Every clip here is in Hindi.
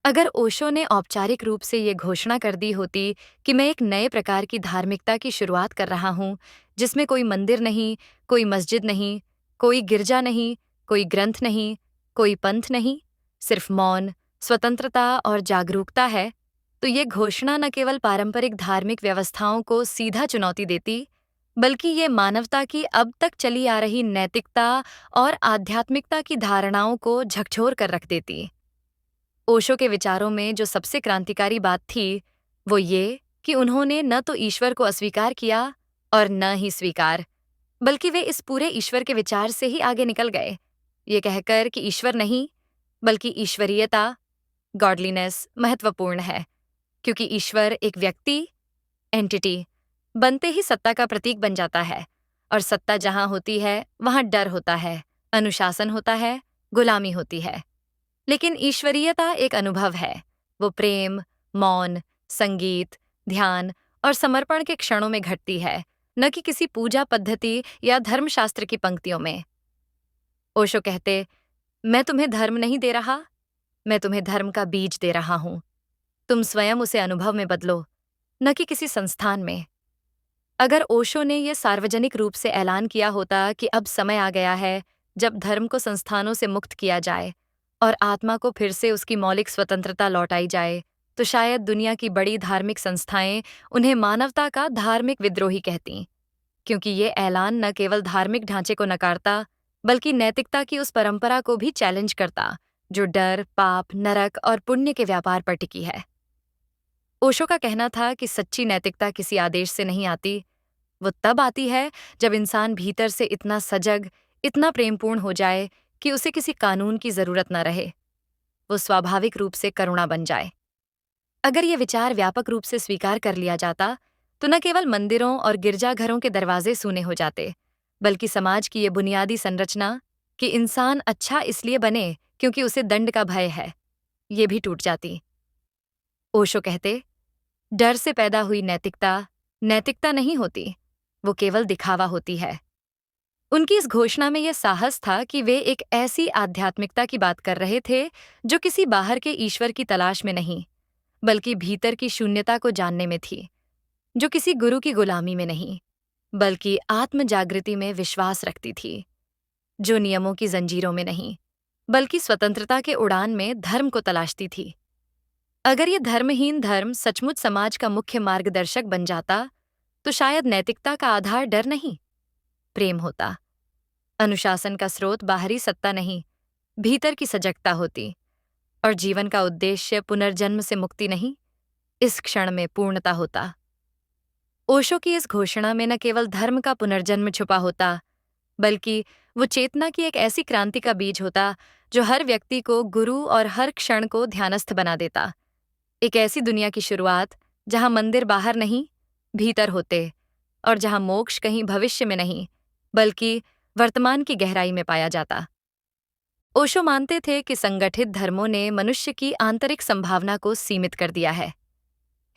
अगर ओशो ने औपचारिक रूप से ये घोषणा कर दी होती कि मैं एक नए प्रकार की धार्मिकता की शुरुआत कर रहा हूँ, जिसमें कोई मंदिर नहीं, कोई मस्जिद नहीं, कोई गिरजा नहीं, कोई ग्रंथ नहीं, कोई पंथ नहीं, सिर्फ मौन, स्वतंत्रता और जागरूकता है, तो ये घोषणा न केवल पारंपरिक धार्मिक व्यवस्थाओं को सीधा चुनौती देती, बल्कि ये मानवता की अब तक चली आ रही नैतिकता और आध्यात्मिकता की धारणाओं को झकझोर कर रख देती। ओशो के विचारों में जो सबसे क्रांतिकारी बात थी, वो ये कि उन्होंने न तो ईश्वर को अस्वीकार किया और न ही स्वीकार, बल्कि वे इस पूरे ईश्वर के विचार से ही आगे निकल गए, ये कहकर कि ईश्वर नहीं, बल्कि ईश्वरीयता, गॉडलीनेस महत्वपूर्ण है, क्योंकि ईश्वर एक व्यक्ति, एंटिटी, बनते ही सत्ता का प्रतीक बन जाता है, और सत्ता जहां होती है, वहां डर होता है, अनुशासन होता है, गुलामी होती है। लेकिन ईश्वरीयता एक अनुभव है। वो प्रेम, मौन, संगीत, ध्यान और समर्पण के क्षणों में घटती है, न कि किसी पूजा पद्धति या धर्मशास्त्र की पंक्तियों में। ओशो कहते, मैं तुम्हें धर्म नहीं दे रहा, मैं तुम्हें धर्म का बीज दे रहा हूं। तुम स्वयं उसे अनुभव में बदलो, न कि किसी संस्थान में। अगर ओशो ने यह सार्वजनिक रूप से ऐलान किया होता कि अब समय आ गया है जब धर्म को संस्थानों से मुक्त किया जाए और आत्मा को फिर से उसकी मौलिक स्वतंत्रता लौटाई जाए, तो शायद दुनिया की बड़ी धार्मिक संस्थाएं उन्हें मानवता का धार्मिक विद्रोही कहतीं, क्योंकि ये ऐलान न केवल धार्मिक ढांचे को नकारता, बल्कि नैतिकता की उस परंपरा को भी चैलेंज करता, जो डर, पाप, नरक और पुण्य के व्यापार पर टिकी है। ओशो का कहना था कि सच्ची नैतिकता किसी आदेश से नहीं आती, वो तब आती है जब इंसान भीतर से इतना सजग, इतना प्रेमपूर्ण हो जाए कि उसे किसी कानून की जरूरत न रहे। वो स्वाभाविक रूप से करुणा बन जाए। अगर ये विचार व्यापक रूप से स्वीकार कर लिया जाता, तो न केवल मंदिरों और गिरजाघरों के दरवाजे सूने हो जाते, बल्कि समाज की ये बुनियादी संरचना कि इंसान अच्छा इसलिए बने क्योंकि उसे दंड का भय है, ये भी टूट जाती। ओशो कहते, डर से पैदा हुई नैतिकता नैतिकता नहीं होती, वो केवल दिखावा होती है। उनकी इस घोषणा में यह साहस था कि वे एक ऐसी आध्यात्मिकता की बात कर रहे थे जो किसी बाहर के ईश्वर की तलाश में नहीं, बल्कि भीतर की शून्यता को जानने में थी, जो किसी गुरु की गुलामी में नहीं, बल्कि आत्म जागृति में विश्वास रखती थी, जो नियमों की जंजीरों में नहीं, बल्कि स्वतंत्रता के उड़ान में धर्म को तलाशती थी। अगर ये धर्महीन धर्म सचमुच समाज का मुख्य मार्गदर्शक बन जाता, तो शायद नैतिकता का आधार डर नहीं, प्रेम होता। अनुशासन का स्रोत बाहरी सत्ता नहीं, भीतर की सजगता होती, और जीवन का उद्देश्य पुनर्जन्म से मुक्ति नहीं, इस क्षण में पूर्णता होता। ओशो की इस घोषणा में न केवल धर्म का पुनर्जन्म छुपा होता, बल्कि वो चेतना की एक ऐसी क्रांति का बीज होता जो हर व्यक्ति को गुरु और हर क्षण को ध्यानस्थ बना देता। एक ऐसी दुनिया की शुरुआत जहां मंदिर बाहर नहीं, भीतर होते, और जहां मोक्ष कहीं भविष्य में नहीं, बल्कि वर्तमान की गहराई में पाया जाता। ओशो मानते थे कि संगठित धर्मों ने मनुष्य की आंतरिक संभावना को सीमित कर दिया है।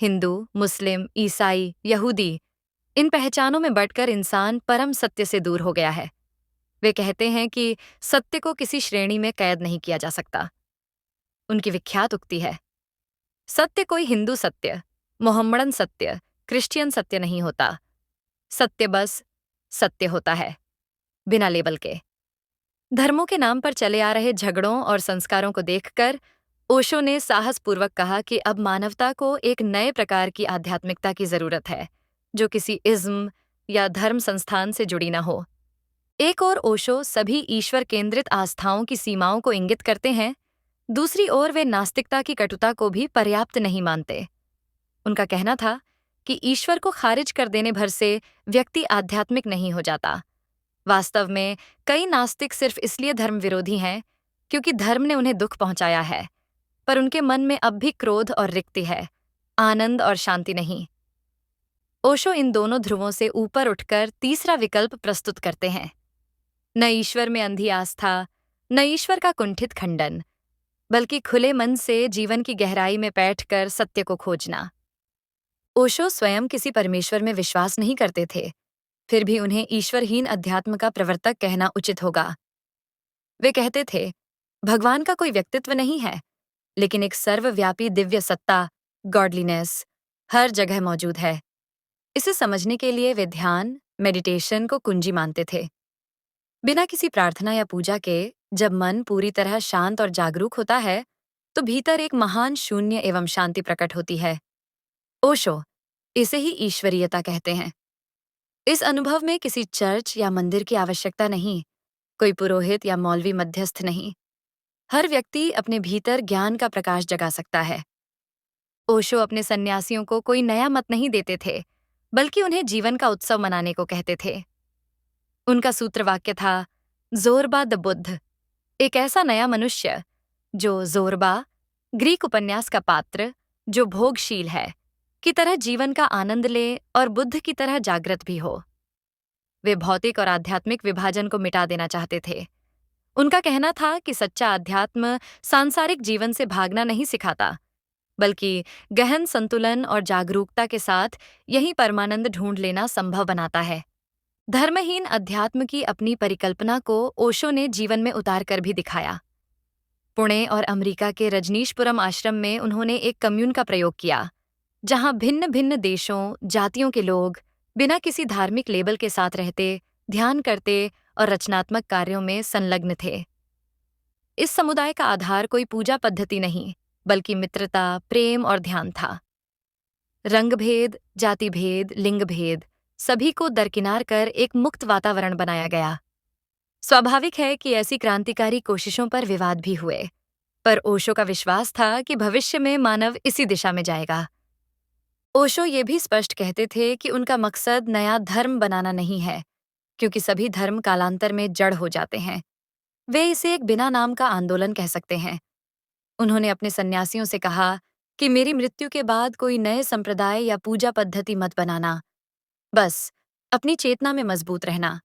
हिंदू, मुस्लिम, ईसाई, यहूदी, इन पहचानों में बंटकर इंसान परम सत्य से दूर हो गया है। वे कहते हैं कि सत्य को किसी श्रेणी में कैद नहीं किया जा सकता। उनकी विख्यात उक्ति है, सत्य कोई हिंदू सत्य, मोहम्मडन सत्य, क्रिश्चियन सत्य नहीं होता। सत्य बस सत्य होता है, बिना लेबल के। धर्मों के नाम पर चले आ रहे झगड़ों और संस्कारों को देखकर ओशो ने साहसपूर्वक कहा कि अब मानवता को एक नए प्रकार की आध्यात्मिकता की जरूरत है, जो किसी इज्म या धर्म संस्थान से जुड़ी न हो। एक ओर ओशो सभी ईश्वर केंद्रित आस्थाओं की सीमाओं को इंगित करते हैं, दूसरी ओर वे नास्तिकता की कटुता को भी पर्याप्त नहीं मानते। उनका कहना था कि ईश्वर को खारिज कर देने भर से व्यक्ति आध्यात्मिक नहीं हो जाता। वास्तव में कई नास्तिक सिर्फ इसलिए धर्म विरोधी हैं क्योंकि धर्म ने उन्हें दुख पहुंचाया है, पर उनके मन में अब भी क्रोध और रिक्ति है, आनंद और शांति नहीं। ओशो इन दोनों ध्रुवों से ऊपर उठकर तीसरा विकल्प प्रस्तुत करते हैं, न ईश्वर में अंधी आस्था, न ईश्वर का कुंठित खंडन, बल्कि खुले मन से जीवन की गहराई में बैठकर सत्य को खोजना। ओशो स्वयं किसी परमेश्वर में विश्वास नहीं करते थे, फिर भी उन्हें ईश्वरहीन अध्यात्म का प्रवर्तक कहना उचित होगा। वे कहते थे, भगवान का कोई व्यक्तित्व नहीं है, लेकिन एक सर्वव्यापी दिव्य सत्ता, गॉडलीनेस, हर जगह मौजूद है। इसे समझने के लिए वे ध्यान, मेडिटेशन को कुंजी मानते थे। बिना किसी प्रार्थना या पूजा के जब मन पूरी तरह शांत और जागरूक होता है, तो भीतर एक महान शून्य एवं शांति प्रकट होती है। ओशो इसे ही ईश्वरीयता कहते हैं। इस अनुभव में किसी चर्च या मंदिर की आवश्यकता नहीं, कोई पुरोहित या मौलवी मध्यस्थ नहीं। हर व्यक्ति अपने भीतर ज्ञान का प्रकाश जगा सकता है। ओशो अपने सन्यासियों को कोई नया मत नहीं देते थे, बल्कि उन्हें जीवन का उत्सव मनाने को कहते थे। उनका सूत्रवाक्य था, जोरबा द बुद्ध, एक ऐसा नया मनुष्य जो जोरबा, ग्रीक उपन्यास का पात्र, जो भोगशील है, की तरह जीवन का आनंद ले और बुद्ध की तरह जागृत भी हो। वे भौतिक और आध्यात्मिक विभाजन को मिटा देना चाहते थे। उनका कहना था कि सच्चा आध्यात्म सांसारिक जीवन से भागना नहीं सिखाता, बल्कि गहन संतुलन और जागरूकता के साथ यही परमानंद ढूंढ लेना संभव बनाता है। धर्महीन अध्यात्म की अपनी परिकल्पना को ओशो ने जीवन में उतार कर भी दिखाया। पुणे और अमेरिका के रजनीशपुरम आश्रम में उन्होंने एक कम्यून का प्रयोग किया, जहां भिन्न भिन्न देशों, जातियों के लोग बिना किसी धार्मिक लेबल के साथ रहते, ध्यान करते और रचनात्मक कार्यों में संलग्न थे। इस समुदाय का आधार कोई पूजा पद्धति नहीं, बल्कि मित्रता, प्रेम और ध्यान था। रंग भेद, जाति भेद, लिंग भेद सभी को दरकिनार कर एक मुक्त वातावरण बनाया गया। स्वाभाविक है कि ऐसी क्रांतिकारी कोशिशों पर विवाद भी हुए, पर ओशो का विश्वास था कि भविष्य में मानव इसी दिशा में जाएगा। ओशो ये भी स्पष्ट कहते थे कि उनका मकसद नया धर्म बनाना नहीं है, क्योंकि सभी धर्म कालांतर में जड़ हो जाते हैं। वे इसे एक बिना नाम का आंदोलन कह सकते हैं। उन्होंने अपने सन्यासियों से कहा कि मेरी मृत्यु के बाद कोई नए संप्रदाय या पूजा पद्धति मत बनाना, बस अपनी चेतना में मजबूत रहना।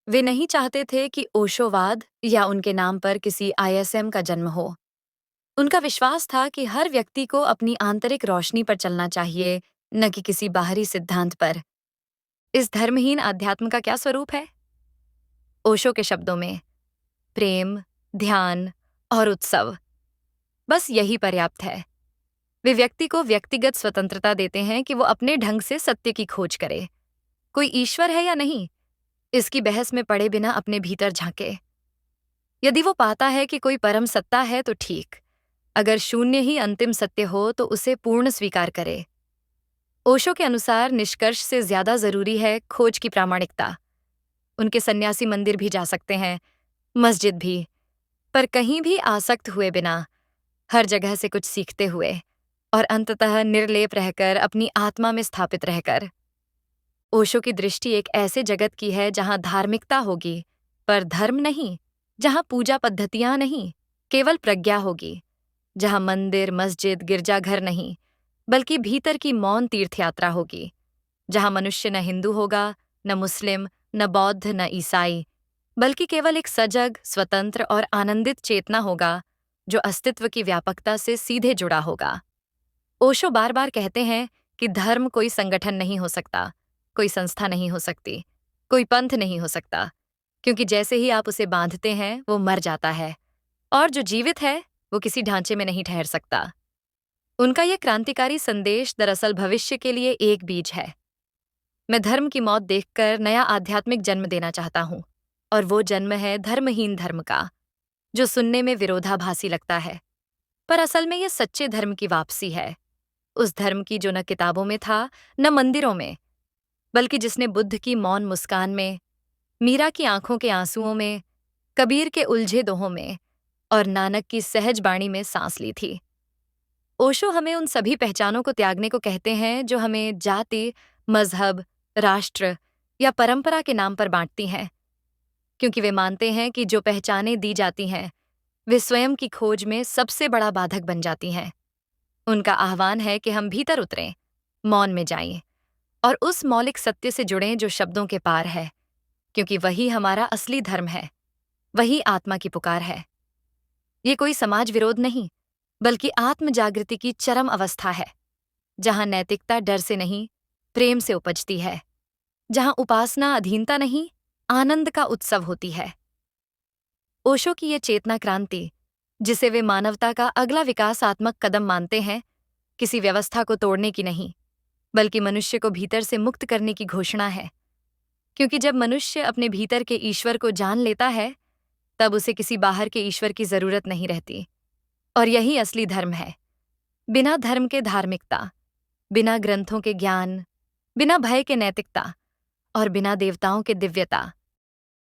वे नहीं चाहते थे कि ओशोवाद या उनके नाम पर किसी आईएसएम का जन्म हो। उनका विश्वास था कि हर व्यक्ति को अपनी आंतरिक रोशनी पर चलना चाहिए, न कि किसी बाहरी सिद्धांत पर। इस धर्महीन आध्यात्म का क्या स्वरूप है? ओशो के शब्दों में, प्रेम, ध्यान और उत्सव, बस यही पर्याप्त है। वे व्यक्ति को व्यक्तिगत स्वतंत्रता देते हैं कि वो अपने ढंग से सत्य की खोज करे। कोई ईश्वर है या नहीं, इसकी बहस में पड़े बिना अपने भीतर झांके। यदि वो पाता है कि कोई परम सत्ता है तो ठीक, अगर शून्य ही अंतिम सत्य हो तो उसे पूर्ण स्वीकार करे। ओशो के अनुसार निष्कर्ष से ज्यादा जरूरी है खोज की प्रामाणिकता। उनके सन्यासी मंदिर भी जा सकते हैं, मस्जिद भी, पर कहीं भी आसक्त हुए बिना, हर जगह से कुछ सीखते हुए और अंततः निर्लेप रहकर, अपनी आत्मा में स्थापित रहकर। ओशो की दृष्टि एक ऐसे जगत की है जहां धार्मिकता होगी, पर धर्म नहीं, जहां पूजा पद्धतियां नहीं, केवल प्रज्ञा होगी, जहां मंदिर, मस्जिद, गिरजाघर नहीं, बल्कि भीतर की मौन तीर्थ यात्रा होगी, जहां मनुष्य न हिंदू होगा, न मुस्लिम, न बौद्ध, न ईसाई, बल्कि केवल एक सजग, स्वतंत्र और आनंदित चेतना होगा, जो अस्तित्व की व्यापकता से सीधे जुड़ा होगा। ओशो बार बार कहते हैं कि धर्म कोई संगठन नहीं हो सकता, कोई संस्था नहीं हो सकती, कोई पंथ नहीं हो सकता, क्योंकि जैसे ही आप उसे बांधते हैं वो मर जाता है, और जो जीवित है वो किसी ढांचे में नहीं ठहर सकता। उनका यह क्रांतिकारी संदेश दरअसल भविष्य के लिए एक बीज है। मैं धर्म की मौत देखकर नया आध्यात्मिक जन्म देना चाहता हूँ, और वो जन्म है धर्महीन धर्म का, जो सुनने में विरोधाभासी लगता है, पर असल में यह सच्चे धर्म की वापसी है। उस धर्म की जो न किताबों में था, न मंदिरों में, बल्कि जिसने बुद्ध की मौन मुस्कान में, मीरा की आंखों के आंसुओं में, कबीर के उलझे दोहों में और नानक की सहज बाणी में सांस ली थी। ओशो हमें उन सभी पहचानों को त्यागने को कहते हैं जो हमें जाति, मजहब, राष्ट्र या परंपरा के नाम पर बांटती हैं, क्योंकि वे मानते हैं कि जो पहचानें दी जाती हैं, वे स्वयं की खोज में सबसे बड़ा बाधक बन जाती हैं। उनका आह्वान है कि हम भीतर उतरें, मौन में जाएं और उस मौलिक सत्य से जुड़ें जो शब्दों के पार है, क्योंकि वही हमारा असली धर्म है, वही आत्मा की पुकार है। ये कोई समाज विरोध नहीं, बल्कि आत्म जागृति की चरम अवस्था है, जहां नैतिकता डर से नहीं, प्रेम से उपजती है, जहां उपासना अधीनता नहीं, आनंद का उत्सव होती है। ओशो की ये चेतना क्रांति, जिसे वे मानवता का अगला विकासात्मक कदम मानते हैं, किसी व्यवस्था को तोड़ने की नहीं, बल्कि मनुष्य को भीतर से मुक्त करने की घोषणा है। क्योंकि जब मनुष्य अपने भीतर के ईश्वर को जान लेता है, तब उसे किसी बाहर के ईश्वर की जरूरत नहीं रहती। और यही असली धर्म है। बिना धर्म के धार्मिकता, बिना ग्रंथों के ज्ञान, बिना भय के नैतिकता और बिना देवताओं के दिव्यता।